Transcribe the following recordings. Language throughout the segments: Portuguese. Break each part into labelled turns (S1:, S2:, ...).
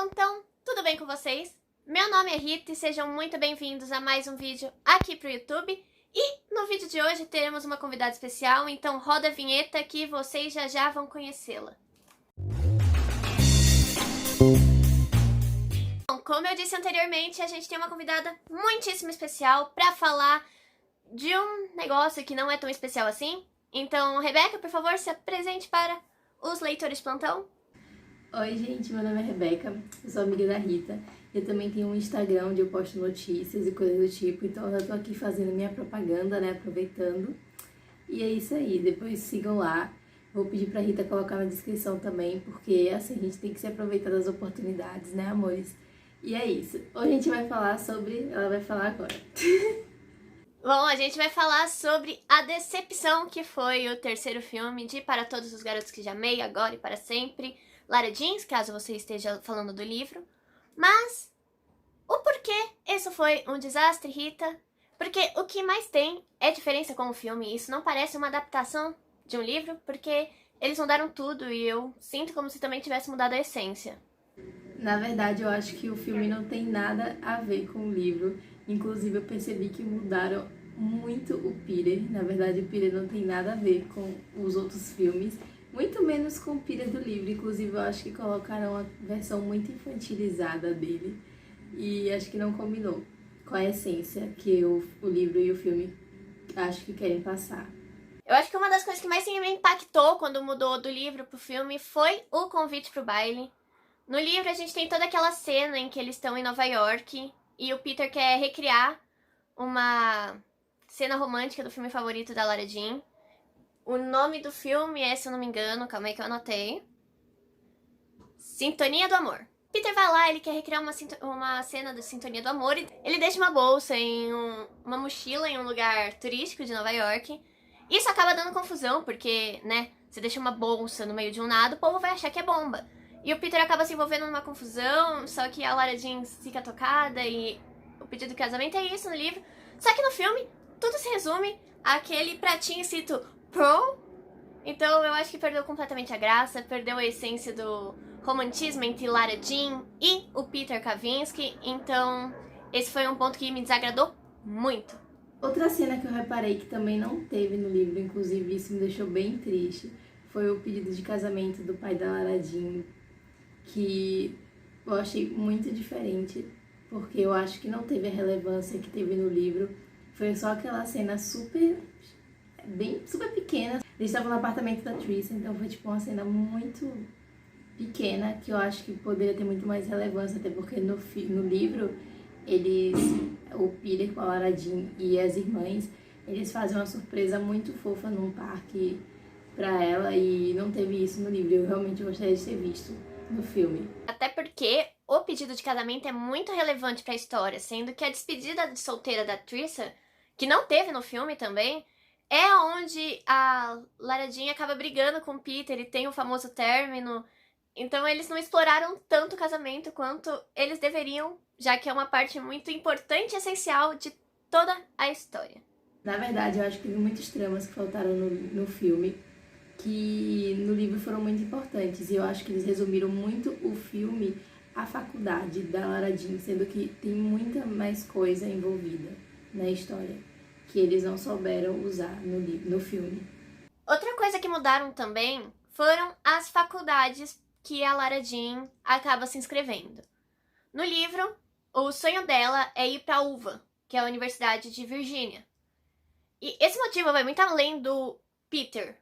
S1: plantão, tudo bem com vocês? Meu nome é Rita e sejam muito bem-vindos a mais um vídeo aqui pro YouTube. E no vídeo de hoje teremos uma convidada especial, então roda a vinheta que vocês já vão conhecê-la. Bom, como eu disse anteriormente, a gente tem uma convidada muitíssimo especial para falar de um negócio que não é tão especial assim. Então, Rebeca, por favor, se apresente para os leitores de plantão.
S2: Oi gente, meu nome é Rebeca, eu sou amiga da Rita. Eu também tenho um Instagram onde eu posto notícias e coisas do tipo, então eu já tô aqui fazendo minha propaganda, né, aproveitando. E é isso aí, depois sigam lá. Vou pedir pra Rita colocar na descrição também, porque assim, a gente tem que se aproveitar das oportunidades, né, amores? E é isso. Hoje a gente vai falar sobre... Ela vai falar agora.
S1: Bom, a gente vai falar sobre A Decepção, que foi o terceiro filme de Para Todos os Garotos que Já Amei, Agora e Para Sempre, Lara Jeans, caso você esteja falando do livro. Mas o porquê isso foi um desastre, Rita? Porque o que mais tem é diferença com o filme. Isso não parece uma adaptação de um livro, porque eles mudaram tudo e eu sinto como se também tivesse mudado a essência.
S2: Na verdade, eu acho que o filme não tem nada a ver com o livro. Inclusive, eu percebi que mudaram muito o Peter. Na verdade, o Peter não tem nada a ver com os outros filmes. Muito menos com o Peter do livro. Inclusive, eu acho que colocaram uma versão muito infantilizada dele. E acho que não combinou com a essência que o livro e o filme acho que querem passar.
S1: Eu acho que uma das coisas que mais me impactou quando mudou do livro pro filme foi o convite pro baile. No livro, a gente tem toda aquela cena em que eles estão em Nova York e o Peter quer recriar uma cena romântica do filme favorito da Lara Jean. O nome do filme é, se eu não me engano, calma aí que eu anotei, Sintonia do Amor. Peter vai lá, ele quer recriar uma cena da Sintonia do Amor e ele deixa uma bolsa em uma mochila em um lugar turístico de Nova York. Isso acaba dando confusão, porque, né, você deixa uma bolsa no meio de um nada, o povo vai achar que é bomba. E o Peter acaba se envolvendo numa confusão, só que a Lara Jean fica tocada e o pedido de casamento é isso no livro. Só que no filme, tudo se resume àquele pratinho escrito Pro. Então eu acho que perdeu completamente a graça, perdeu a essência do romantismo entre Lara Jean e o Peter Kavinsky. Então esse foi um ponto que me desagradou muito.
S2: Outra cena que eu reparei que também não teve no livro, inclusive isso me deixou bem triste, foi o pedido de casamento do pai da Lara Jean, que eu achei muito diferente, porque eu acho que não teve a relevância que teve no livro. Foi só aquela cena super pequena. Eles estavam no apartamento da Theresa, então foi tipo uma cena muito pequena, que eu acho que poderia ter muito mais relevância, até porque no livro, o Peter com a Lara Jean e as irmãs, eles fazem uma surpresa muito fofa num parque pra ela, e não teve isso no livro. Eu realmente gostaria de ter visto no filme.
S1: Até porque o pedido de casamento é muito relevante pra história, sendo que a despedida de solteira da Theresa, que não teve no filme também, é onde a Lara Jean acaba brigando com o Peter e tem o famoso término. Então eles não exploraram tanto o casamento quanto eles deveriam, já que é uma parte muito importante e essencial de toda a história.
S2: Na verdade, eu acho que teve muitos tramas que faltaram no filme, que no livro foram muito importantes. E eu acho que eles resumiram muito o filme à faculdade da Lara Jean, sendo que tem muita mais coisa envolvida na história que eles não souberam usar no filme.
S1: Outra coisa que mudaram também foram as faculdades que a Lara Jean acaba se inscrevendo. No livro, o sonho dela é ir para a UVA, que é a Universidade de Virgínia. E esse motivo vai muito além do Peter,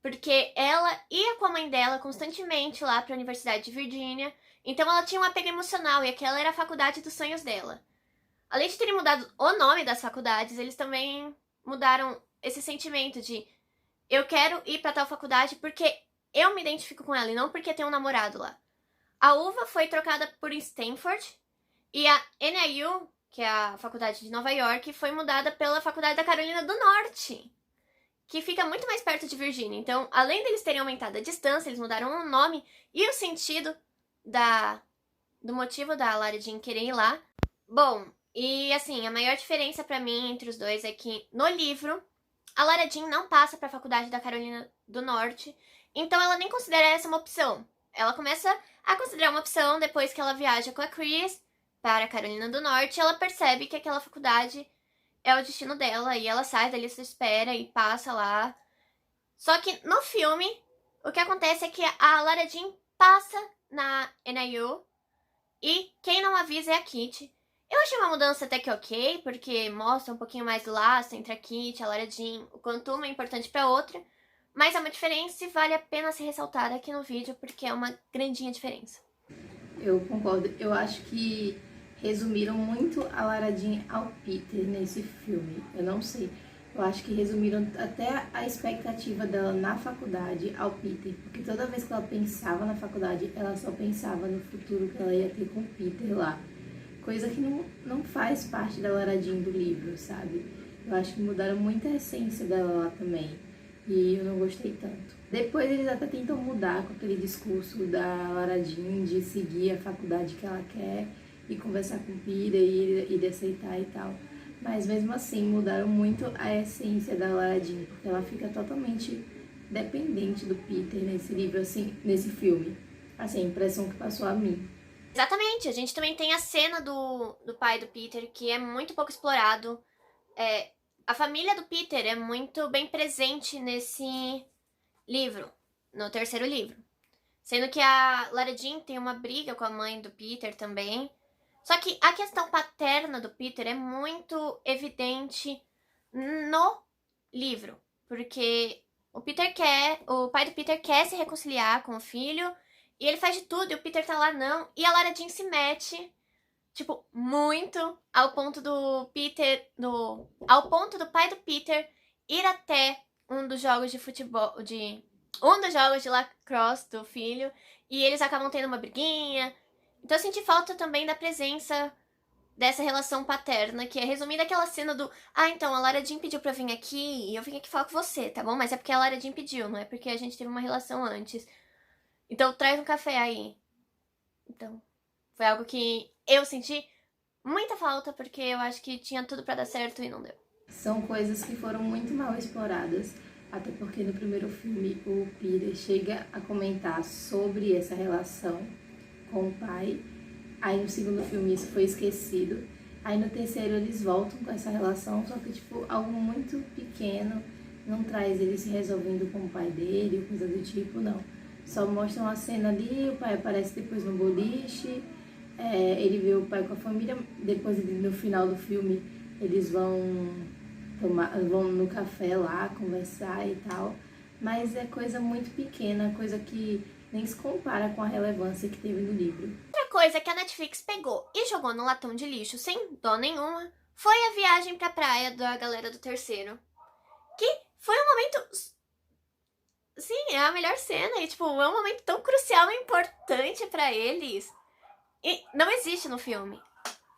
S1: porque ela ia com a mãe dela constantemente lá para a Universidade de Virgínia, então ela tinha um apego emocional e aquela era a faculdade dos sonhos dela. Além de terem mudado o nome das faculdades, eles também mudaram esse sentimento de eu quero ir para tal faculdade porque eu me identifico com ela e não porque tem um namorado lá. A UVA foi trocada por Stanford e a NIU, que é a faculdade de Nova York, foi mudada pela Faculdade da Carolina do Norte, que fica muito mais perto de Virgínia. Então, além deles terem aumentado a distância, eles mudaram o nome e o sentido do motivo da Lara Jean querer ir lá. Bom, e assim, a maior diferença pra mim entre os dois é que no livro, a Lara Jean não passa pra Faculdade da Carolina do Norte, então ela nem considera essa uma opção. ela começa a considerar uma opção depois que ela viaja com a Chris para a Carolina do Norte. Ela percebe que aquela faculdade é o destino dela e ela sai da lista de espera e passa lá. Só que no filme, o que acontece é que a Lara Jean passa na NIU e quem não avisa é a Kitty. Eu achei uma mudança até que ok, porque mostra um pouquinho mais do laço entre a Kitty e a Lara Jean, o quanto uma é importante pra outra, mas é uma diferença e vale a pena ser ressaltada aqui no vídeo, porque é uma grandinha diferença.
S2: Eu concordo. Eu acho que resumiram muito a Lara Jean ao Peter nesse filme. Eu não sei. Eu acho que resumiram até a expectativa dela na faculdade ao Peter. Porque toda vez que ela pensava na faculdade, ela só pensava no futuro que ela ia ter com o Peter lá. Coisa que não faz parte da Lara Jean do livro, sabe? Eu acho que mudaram muito a essência dela lá também. E eu não gostei tanto. Depois eles até tentam mudar com aquele discurso da Lara Jean de seguir a faculdade que ela quer e conversar com o Peter e ele aceitar e tal. Mas mesmo assim mudaram muito a essência da Lara Jean, porque ela fica totalmente dependente do Peter nesse livro, assim, nesse filme. Assim, a impressão que passou a mim.
S1: Exatamente, a gente também tem a cena do pai do Peter, que é muito pouco explorado. A família do Peter é muito bem presente nesse livro, no terceiro livro. Sendo que a Lara Jean tem uma briga com a mãe do Peter também. Só que a questão paterna do Peter é muito evidente no livro. Porque o pai do Peter quer se reconciliar com o filho. E ele faz de tudo e o Peter tá lá não. E a Lara Jean se mete, tipo, muito ao ponto do Peter, ao ponto do pai do Peter ir até um dos jogos de futebol, um dos jogos de lacrosse do filho, e eles acabam tendo uma briguinha. Então eu senti falta também da presença dessa relação paterna, que é resumida aquela cena do então, a Lara Jean pediu pra eu vir aqui, e eu vim aqui falar com você, tá bom? Mas é porque a Lara Jean pediu, não é porque a gente teve uma relação antes. Então traz um café aí. Então, foi algo que eu senti muita falta, porque eu acho que tinha tudo pra dar certo e não deu.
S2: São coisas que foram muito mal exploradas, até porque no primeiro filme o Peter chega a comentar sobre essa relação com o pai. Aí no segundo filme isso foi esquecido. Aí no terceiro eles voltam com essa relação, só que tipo, algo muito pequeno, não traz ele se resolvendo com o pai dele, ou coisa do tipo, não. Só mostram a cena ali, o pai aparece depois no boliche, ele vê o pai com a família, depois no final do filme eles vão no café lá, conversar e tal. Mas é coisa muito pequena, coisa que nem se compara com a relevância que teve no livro.
S1: Outra coisa que a Netflix pegou e jogou no latão de lixo sem dó nenhuma foi a viagem pra praia da galera do terceiro. Que foi um momento... Sim, é a melhor cena e, tipo, é um momento tão crucial e importante pra eles. E não existe no filme.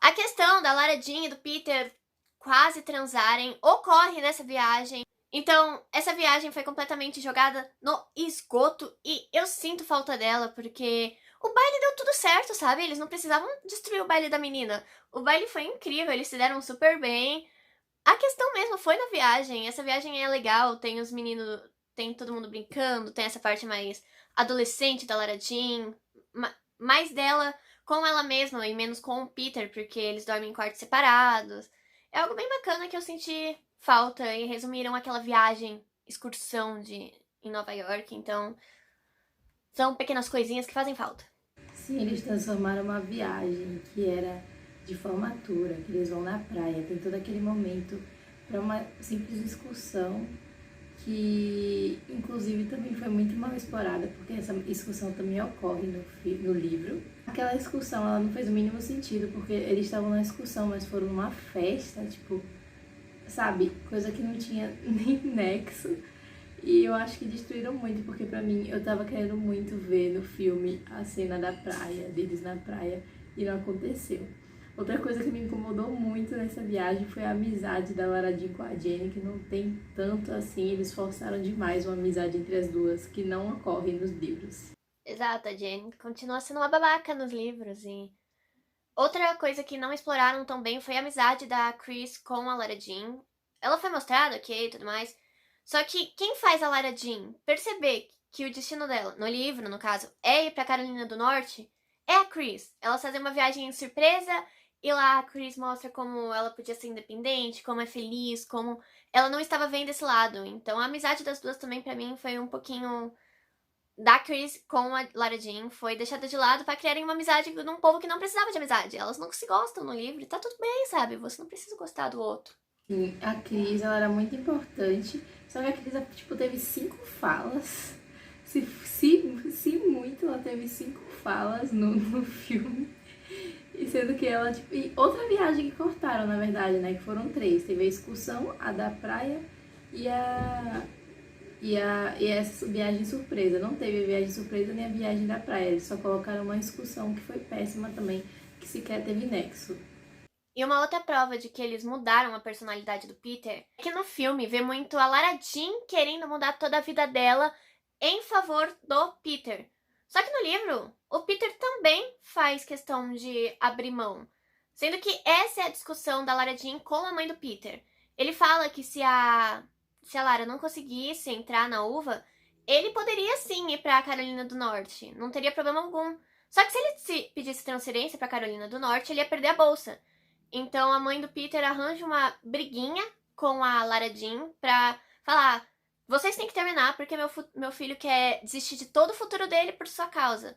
S1: A questão da Lara Jean e do Peter quase transarem ocorre nessa viagem. Então, essa viagem foi completamente jogada no esgoto e eu sinto falta dela, porque o baile deu tudo certo, sabe? Eles não precisavam destruir o baile da menina. O baile foi incrível, eles se deram super bem. A questão mesmo foi na viagem. Essa viagem é legal, tem os meninos, tem todo mundo brincando, tem essa parte mais adolescente da Lara Jean, mais dela com ela mesma e menos com o Peter, porque eles dormem em quartos separados. É algo bem bacana que eu senti falta e resumiram aquela viagem, excursão em Nova York, então são pequenas coisinhas que fazem falta.
S2: Sim, eles transformaram uma viagem que era de formatura, que eles vão na praia, tem todo aquele momento para uma simples excursão que inclusive também foi muito mal explorada, porque essa excursão também ocorre no livro. Aquela excursão, ela não fez o mínimo sentido, porque eles estavam na excursão, mas foram numa festa, tipo, sabe, coisa que não tinha nem nexo. E eu acho que destruíram muito, porque pra mim, eu tava querendo muito ver no filme a cena da praia, deles na praia, e não aconteceu. Outra coisa que me incomodou muito nessa viagem foi a amizade da Lara Jean com a Jenny, que não tem tanto assim, eles forçaram demais uma amizade entre as duas, que não ocorre nos livros.
S1: Exato, a Jenny continua sendo uma babaca nos livros e... Outra coisa que não exploraram tão bem foi a amizade da Chris com a Lara Jean. Ela foi mostrada, ok, e tudo mais. Só que quem faz a Lara Jean perceber que o destino dela, no livro, no caso, é ir pra Carolina do Norte, é a Chris. Elas fazem uma viagem surpresa e lá a Chris mostra como ela podia ser independente, como é feliz, como ela não estava vendo esse lado. Então a amizade das duas também pra mim foi um pouquinho da Chris com a Lara Jean, foi deixada de lado pra criarem uma amizade num povo que não precisava de amizade. Elas não se gostam no livro e tá tudo bem, sabe? Você não precisa gostar do outro.
S2: Sim, a Cris, ela era muito importante, só que a Cris, tipo, teve 5 falas. Se muito, ela teve 5 falas no filme. E sendo que ela, tipo... E outra viagem que cortaram, na verdade, né? Que foram 3. Teve a excursão, a da praia e essa viagem surpresa. Não teve a viagem surpresa nem a viagem da praia. Eles só colocaram uma excursão que foi péssima também, que sequer teve nexo.
S1: E uma outra prova de que eles mudaram a personalidade do Peter é que no filme vê muito a Lara Jean querendo mudar toda a vida dela em favor do Peter. Só que no livro, o Peter também faz questão de abrir mão. Sendo que essa é a discussão da Lara Jean com a mãe do Peter. Ele fala que se a Lara não conseguisse entrar na uva, ele poderia sim ir pra Carolina do Norte. Não teria problema algum. Só que se ele pedisse transferência pra Carolina do Norte, ele ia perder a bolsa. Então a mãe do Peter arranja uma briguinha com a Lara Jean pra falar: vocês têm que terminar porque meu filho quer desistir de todo o futuro dele por sua causa.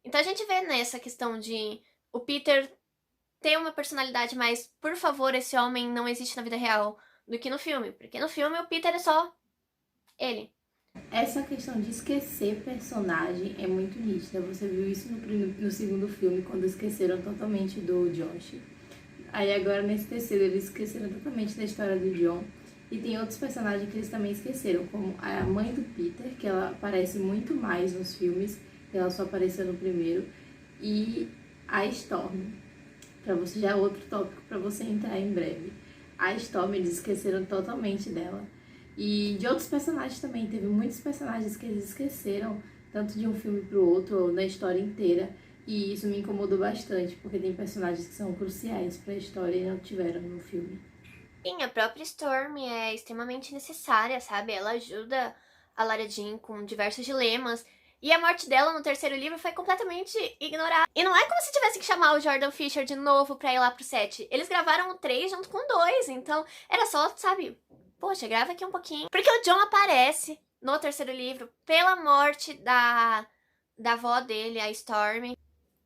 S1: Então a gente vê nessa questão de o Peter ter uma personalidade mais, por favor, esse homem não existe na vida real, do que no filme. Porque no filme o Peter é só ele.
S2: Essa questão de esquecer personagem é muito nítida. Você viu isso no segundo filme, quando esqueceram totalmente do Josh. Aí agora nesse terceiro eles esqueceram totalmente da história do John. E tem outros personagens que eles também esqueceram, como a mãe do Peter, que ela aparece muito mais nos filmes, ela só apareceu no primeiro, e a Storm. Pra você, já é outro tópico para você entrar em breve. A Storm, eles esqueceram totalmente dela. E de outros personagens também, teve muitos personagens que eles esqueceram, tanto de um filme pro outro, ou na história inteira. E isso me incomodou bastante, porque tem personagens que são cruciais para a história e não tiveram no filme.
S1: Sim, a própria Storm é extremamente necessária, sabe? Ela ajuda a Lara Jean com diversos dilemas. E a morte dela no terceiro livro foi completamente ignorada. E não é como se tivessem que chamar o Jordan Fisher de novo pra ir lá pro set. Eles gravaram o 3 junto com o 2, então era só, sabe, poxa, grava aqui um pouquinho. Porque o John aparece no terceiro livro pela morte da avó dele, a Storm.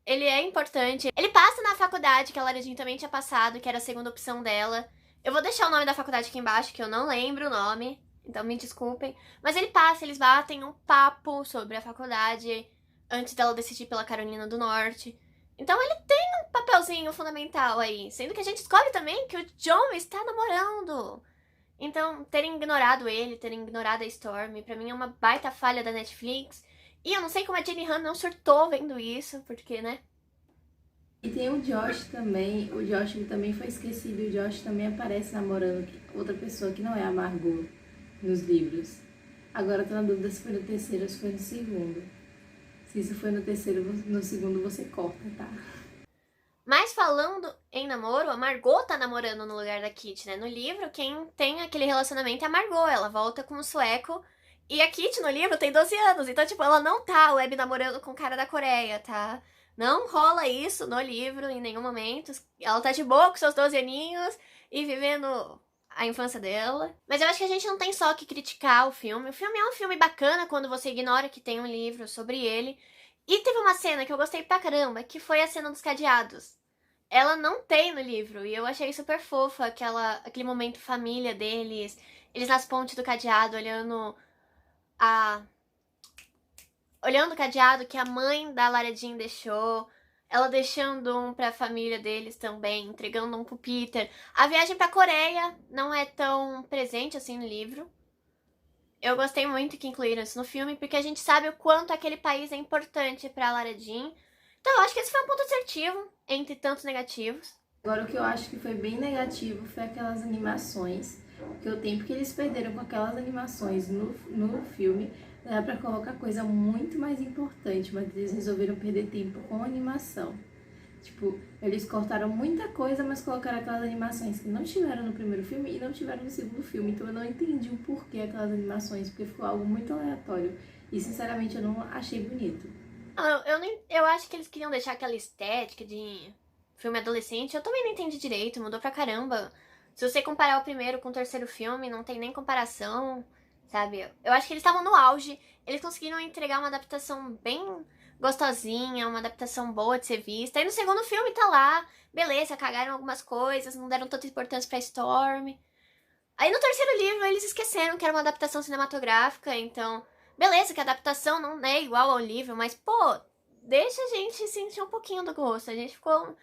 S1: Ele é importante. Ele passa na faculdade que a Lara Jean também tinha passado, que era a segunda opção dela. Eu vou deixar o nome da faculdade aqui embaixo, que eu não lembro o nome, então me desculpem. Mas ele passa, eles batem um papo sobre a faculdade antes dela decidir pela Carolina do Norte. Então ele tem um papelzinho fundamental aí, sendo que a gente descobre também que o John está namorando. Então, terem ignorado ele, terem ignorado a Storm, pra mim é uma baita falha da Netflix. E eu não sei como a Jenny Han não surtou vendo isso, porque, né?
S2: E tem o Josh também, o Josh também foi esquecido, o Josh também aparece namorando outra pessoa que não é a Margot nos livros. Agora eu tô na dúvida se foi no terceiro ou se foi no segundo. Se isso foi no terceiro, no segundo você corta, tá?
S1: Mas falando em namoro, a Margot tá namorando no lugar da Kit, né? No livro, quem tem aquele relacionamento é a Margot, ela volta com o sueco. E a Kit no livro tem 12 anos, então, tipo, ela não tá web namorando com o cara da Coreia, tá? Não rola isso no livro em nenhum momento. Ela tá de boa com seus 12 aninhos e vivendo a infância dela. Mas eu acho que a gente não tem só que criticar o filme. O filme é um filme bacana quando você ignora que tem um livro sobre ele. E teve uma cena que eu gostei pra caramba, que foi a cena dos cadeados. Ela não tem no livro, e eu achei super fofa aquele momento família deles, eles nas pontes do cadeado, olhando o cadeado que a mãe da Lara Jean deixou, ela deixando um pra família deles também, entregando um pro Peter. A viagem pra Coreia não é tão presente assim no livro. Eu gostei muito que incluíram isso no filme, porque a gente sabe o quanto aquele país é importante pra Lara Jean. Então eu acho que esse foi um ponto assertivo, entre tantos negativos.
S2: Agora o que eu acho que foi bem negativo foi aquelas animações, porque o tempo que eles perderam com aquelas animações no filme era pra colocar coisa muito mais importante, mas eles resolveram perder tempo com animação. Tipo, eles cortaram muita coisa, mas colocaram aquelas animações que não tiveram no primeiro filme e não tiveram no segundo filme. Então eu não entendi o porquê aquelas animações, porque ficou algo muito aleatório. E sinceramente eu não achei bonito.
S1: Eu acho que eles queriam deixar aquela estética de filme adolescente. Eu também não entendi direito, mudou pra caramba. Se você comparar o primeiro com o terceiro filme, não tem nem comparação, sabe? Eu acho que eles estavam no auge. Eles conseguiram entregar uma adaptação bem gostosinha, uma adaptação boa de ser vista. E no segundo filme tá lá, beleza, cagaram algumas coisas, não deram tanta importância pra Storm. Aí no terceiro livro eles esqueceram que era uma adaptação cinematográfica, então, beleza, que a adaptação não é igual ao livro, mas pô, deixa a gente sentir um pouquinho do gosto. A gente ficou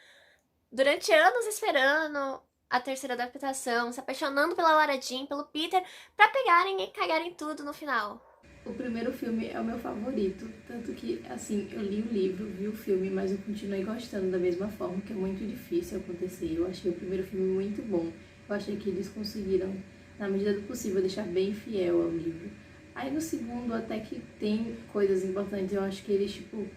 S1: durante anos esperando a terceira adaptação, se apaixonando pela Lara Jean, pelo Peter, pra pegarem e cagarem tudo no final.
S2: O primeiro filme é o meu favorito, tanto que, assim, eu li o livro, vi o filme, mas eu continuei gostando da mesma forma, que é muito difícil acontecer. Eu achei o primeiro filme muito bom. Eu achei que eles conseguiram, na medida do possível, deixar bem fiel ao livro. Aí no segundo, até que tem coisas importantes, eu acho que eles, tipo,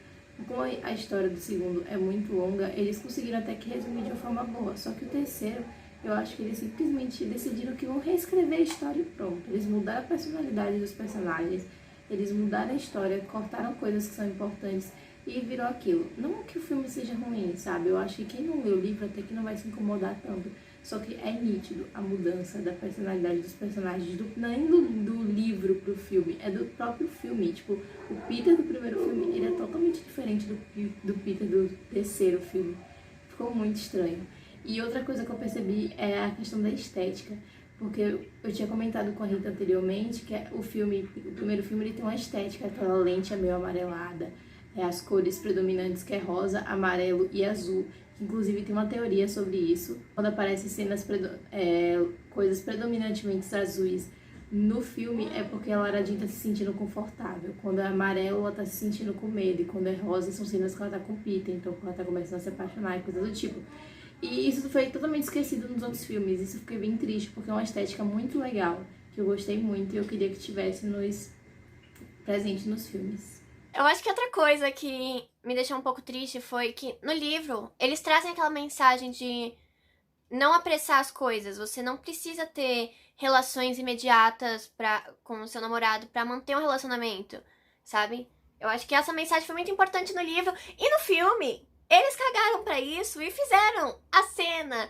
S2: como a história do segundo é muito longa, eles conseguiram até que resumir de uma forma boa. Só que o terceiro, eu acho que eles simplesmente decidiram que vão reescrever a história e pronto. Eles mudaram a personalidade dos personagens, eles mudaram a história, cortaram coisas que são importantes e virou aquilo. Não que o filme seja ruim, sabe? Eu acho que quem não lê o livro até que não vai se incomodar tanto. Só que é nítido a mudança da personalidade dos personagens, nem do livro pro filme, é do próprio filme. Tipo, o Peter do primeiro filme, ele é totalmente diferente do Peter do terceiro filme. Ficou muito estranho. E outra coisa que eu percebi é a questão da estética. Porque eu tinha comentado com a Rita anteriormente que o primeiro filme, ele tem uma estética, aquela lente é meio amarelada, as cores predominantes que é rosa, amarelo e azul. Inclusive tem uma teoria sobre isso. Quando aparecem coisas predominantemente azuis no filme, é porque a Lara Jean tá se sentindo confortável. Quando é amarelo, ela tá se sentindo com medo. E quando é rosa, são cenas que ela tá com Peter. Então, ela tá começando a se apaixonar e coisas do tipo. E isso foi totalmente esquecido nos outros filmes. Isso eu fiquei bem triste, porque é uma estética muito legal, que eu gostei muito e eu queria que tivesse presente nos filmes.
S1: Eu acho que outra coisa que me deixou um pouco triste foi que no livro eles trazem aquela mensagem de não apressar as coisas. Você não precisa ter relações imediatas com o seu namorado pra manter um relacionamento, sabe? Eu acho que essa mensagem foi muito importante no livro e no filme. Eles cagaram pra isso e fizeram a cena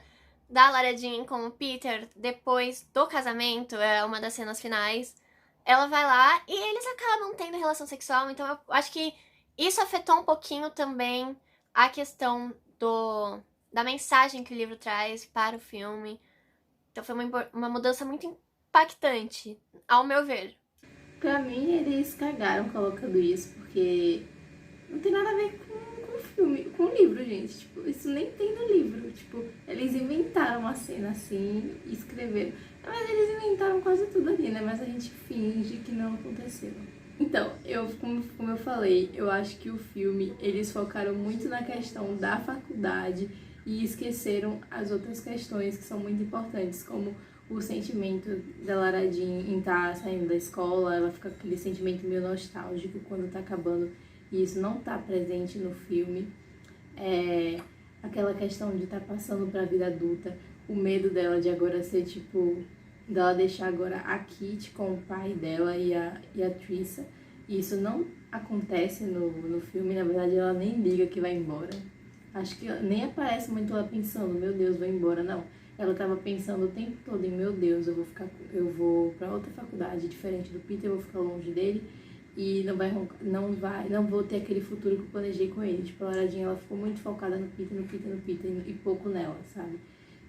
S1: da Lara Jean com o Peter depois do casamento, é uma das cenas finais. Ela vai lá e eles acabam tendo relação sexual, então eu acho que isso afetou um pouquinho também a questão da mensagem que o livro traz para o filme. Então foi uma mudança muito impactante, ao meu ver.
S2: Pra mim, eles cagaram colocando isso, porque não tem nada a ver com o filme, com o livro, gente. Tipo, isso nem tem no livro. Tipo, eles inventaram uma cena assim e escreveram. Mas eles inventaram quase tudo ali, né? Mas a gente finge que não aconteceu. Então, como eu falei, eu acho que o filme, eles focaram muito na questão da faculdade e esqueceram as outras questões que são muito importantes, como o sentimento da Lara Jean em estar saindo da escola, ela fica com aquele sentimento meio nostálgico quando tá acabando, e isso não tá presente no filme. Aquela questão de estar passando pra vida adulta, o medo dela de agora ser tipo, dela deixar agora a Kit com o pai dela e a Trissa. E isso não acontece no filme, na verdade ela nem liga que vai embora. Acho que nem aparece muito ela pensando, meu Deus, vou embora, não. Ela tava pensando o tempo todo em, meu Deus, eu vou pra outra faculdade diferente do Peter, eu vou ficar longe dele e não vou ter aquele futuro que eu planejei com ele. Tipo, a Lara Jean, ela ficou muito focada no Peter e pouco nela, sabe?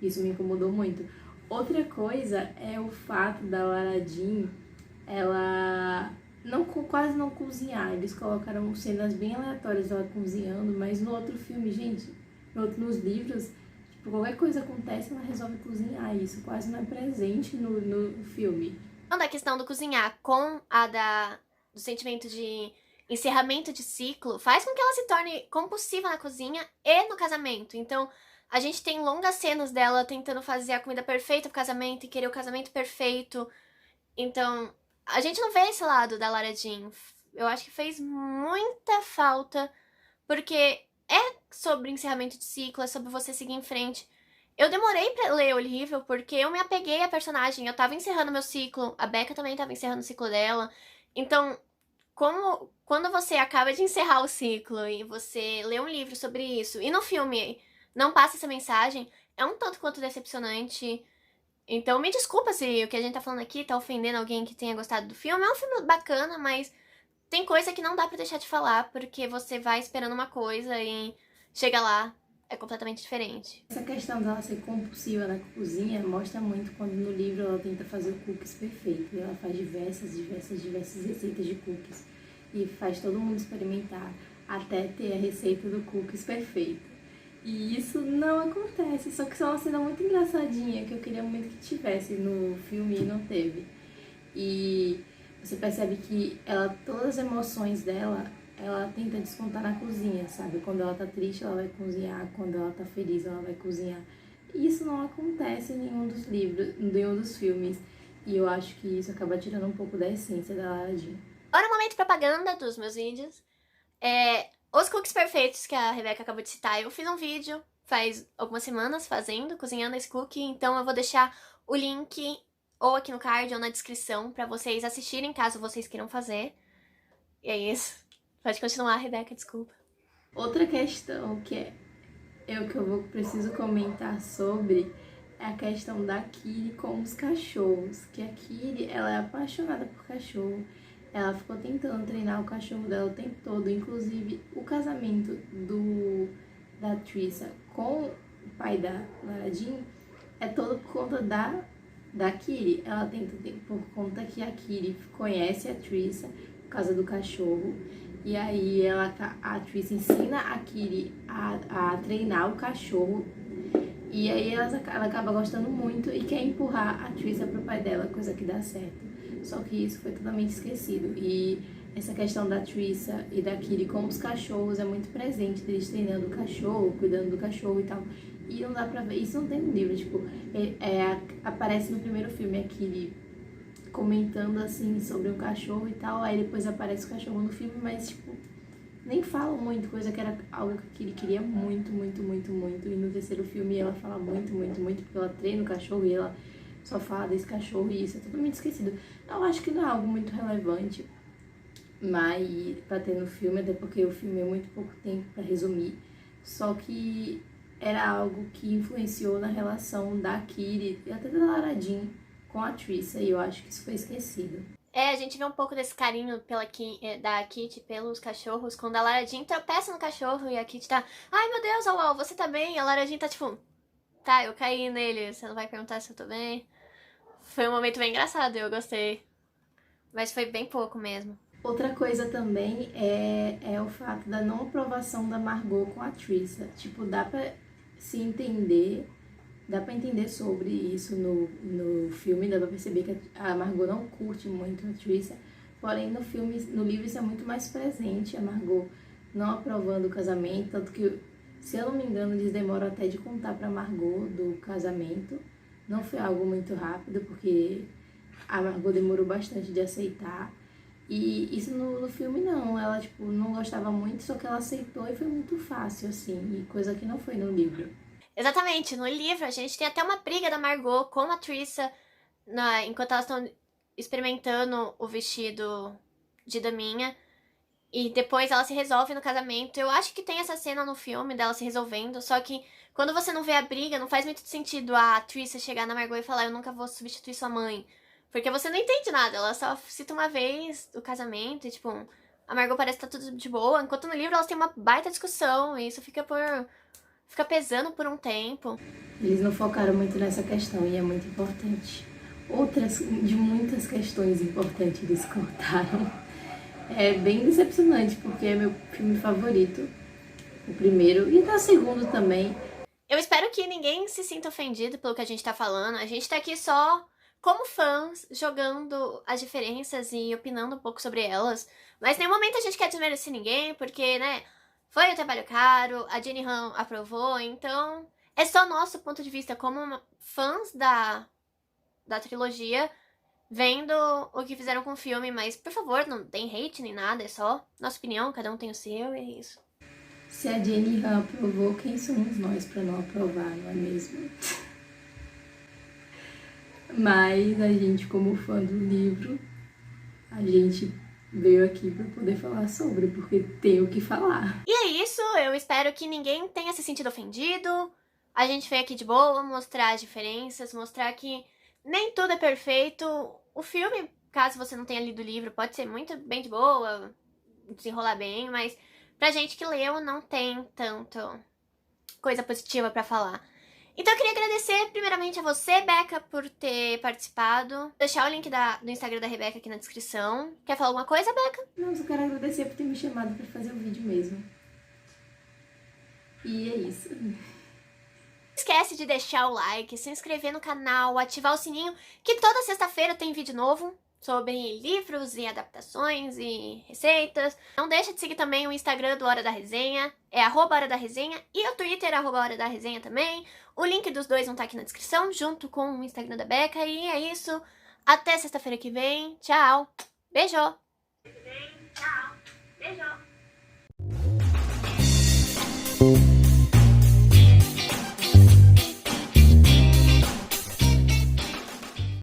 S2: Isso me incomodou muito. Outra coisa é o fato da Lara Jean, ela quase não cozinhar. Eles colocaram cenas bem aleatórias dela cozinhando, mas no outro filme, gente, nos livros, tipo, qualquer coisa acontece, ela resolve cozinhar. Isso quase não é presente no filme.
S1: Não da questão do cozinhar com do sentimento de encerramento de ciclo, faz com que ela se torne compulsiva na cozinha e no casamento. Então, a gente tem longas cenas dela tentando fazer a comida perfeita pro casamento e querer o casamento perfeito. Então, a gente não vê esse lado da Lara Jean. Eu acho que fez muita falta, porque é sobre encerramento de ciclo, é sobre você seguir em frente. Eu demorei pra ler o livro porque eu me apeguei à personagem. Eu tava encerrando meu ciclo, a Becca também tava encerrando o ciclo dela. Então, quando você acaba de encerrar o ciclo e você lê um livro sobre isso, e no filme não passa essa mensagem, é um tanto quanto decepcionante. Então me desculpa se o que a gente tá falando aqui tá ofendendo alguém que tenha gostado do filme. É um filme bacana, mas tem coisa que não dá pra deixar de falar, porque você vai esperando uma coisa e chega lá, é completamente diferente.
S2: Essa questão dela ser compulsiva na cozinha mostra muito quando no livro ela tenta fazer o cookies perfeito. E ela faz diversas receitas de cookies. E faz todo mundo experimentar até ter a receita do cookies perfeito. E isso não acontece, só que isso é uma cena muito engraçadinha que eu queria muito que tivesse no filme e não teve. E você percebe que todas as emoções dela, ela tenta descontar na cozinha, sabe? Quando ela tá triste, ela vai cozinhar, quando ela tá feliz, ela vai cozinhar. E isso não acontece em nenhum dos livros, em nenhum dos filmes. E eu acho que isso acaba tirando um pouco da essência da Lara Jean.
S1: Ora, momento propaganda dos meus vídeos. Os cookies perfeitos que a Rebeca acabou de citar, eu fiz um vídeo faz algumas semanas cozinhando esse cookie, então eu vou deixar o link ou aqui no card ou na descrição pra vocês assistirem, caso vocês queiram fazer. E é isso. Pode continuar, Rebeca, desculpa.
S2: Outra questão que preciso comentar sobre é a questão da Kiri com os cachorros. Que a Kiri, ela é apaixonada por cachorro. Ela ficou tentando treinar o cachorro dela o tempo todo. Inclusive, o casamento da Trissa com o pai da Lara Jean é todo por conta da Kiri. Ela tenta, por conta que a Kiri conhece a Trissa por causa do cachorro. E aí a Trissa ensina a Kiri a treinar o cachorro. E aí ela acaba gostando muito e quer empurrar a Trissa pro pai dela, coisa que dá certo. Só que isso foi totalmente esquecido. E essa questão da Trissa e da Kiri com os cachorros é muito presente, deles treinando o cachorro, cuidando do cachorro e tal. E não dá pra ver, isso não tem no livro, tipo, aparece no primeiro filme a Kiri comentando assim sobre o cachorro e tal, aí depois aparece o cachorro no filme, mas tipo, nem falam muito, coisa que era algo que ele queria muito, muito, muito, muito. E no terceiro filme ela fala muito, muito, muito, porque ela treina o cachorro e ela só fala desse cachorro e isso é totalmente esquecido. Eu acho que não é algo muito relevante, mas pra ter no filme, até porque o filme é muito pouco tempo pra resumir. Só que era algo que influenciou na relação da Kiri e até da Lara Jean com a Trissa, e eu acho que isso foi esquecido.
S1: A gente vê um pouco desse carinho da Kitty pelos cachorros, quando a Lara Jean tropeça no cachorro e a Kitty tá, ai meu Deus, Uau, você tá bem? E a Lara Jean tá tipo, tá, eu caí nele, você não vai perguntar se eu tô bem? Foi um momento bem engraçado, eu gostei. Mas foi bem pouco mesmo.
S2: Outra coisa também é o fato da não aprovação da Margot com a Trissa. Tipo, dá pra entender sobre isso no filme, dá pra perceber que a Margot não curte muito a Trissa, porém no livro isso é muito mais presente, a Margot não aprovando o casamento, tanto que, se eu não me engano, eles demoram até de contar pra Margot do casamento, não foi algo muito rápido, porque a Margot demorou bastante de aceitar, e isso no filme não, ela tipo, não gostava muito, só que ela aceitou e foi muito fácil, assim, e coisa que não foi no livro.
S1: Exatamente, no livro a gente tem até uma briga da Margot com a Trissa enquanto elas estão experimentando o vestido de daminha. E depois ela se resolve no casamento. Eu acho que tem essa cena no filme dela se resolvendo, só que quando você não vê a briga, não faz muito sentido a Trissa chegar na Margot e falar eu nunca vou substituir sua mãe. Porque você não entende nada, ela só cita uma vez o casamento e tipo, a Margot parece que tá tudo de boa, enquanto no livro elas têm uma baita discussão e isso fica pesando por um tempo.
S2: Eles não focaram muito nessa questão e é muito importante. Outras de muitas questões importantes eles cortaram. É bem decepcionante, porque é meu filme favorito. O primeiro e até o segundo também.
S1: Eu espero que ninguém se sinta ofendido pelo que a gente tá falando. A gente tá aqui só como fãs, jogando as diferenças e opinando um pouco sobre elas. Mas em nenhum momento a gente quer desmerecer ninguém, porque, né, foi um trabalho caro, a Jenny Han aprovou, então é só nosso ponto de vista como fãs da trilogia, vendo o que fizeram com o filme, mas por favor, não tem hate nem nada, é só nossa opinião, cada um tem o seu e é isso.
S2: Se a Jenny Han aprovou, quem somos nós pra não aprovar, não é mesmo? Mas a gente, como fã do livro, a gente veio aqui para poder falar sobre, porque tem o que falar.
S1: E é isso, eu espero que ninguém tenha se sentido ofendido. A gente veio aqui de boa mostrar as diferenças, mostrar que nem tudo é perfeito. O filme, caso você não tenha lido o livro, pode ser muito bem de boa, desenrolar bem, mas pra gente que leu não tem tanto coisa positiva pra falar. Então eu queria agradecer primeiramente a você, Beca, por ter participado. Vou deixar o link do Instagram da Rebeca aqui na descrição. Quer falar alguma coisa, Beca?
S2: Não, só quero agradecer por ter me chamado para fazer o vídeo mesmo. E é isso.
S1: Não esquece de deixar o like, se inscrever no canal, ativar o sininho, que toda sexta-feira tem vídeo novo sobre livros e adaptações e receitas. Não deixa de seguir também o Instagram do Hora da Resenha, é @Hora da Resenha, e o Twitter, @Hora da Resenha também. O link dos dois vão estar aqui na descrição, junto com o Instagram da Beca. E é isso. Até sexta-feira que vem. Tchau. Beijo. Tchau. Beijo.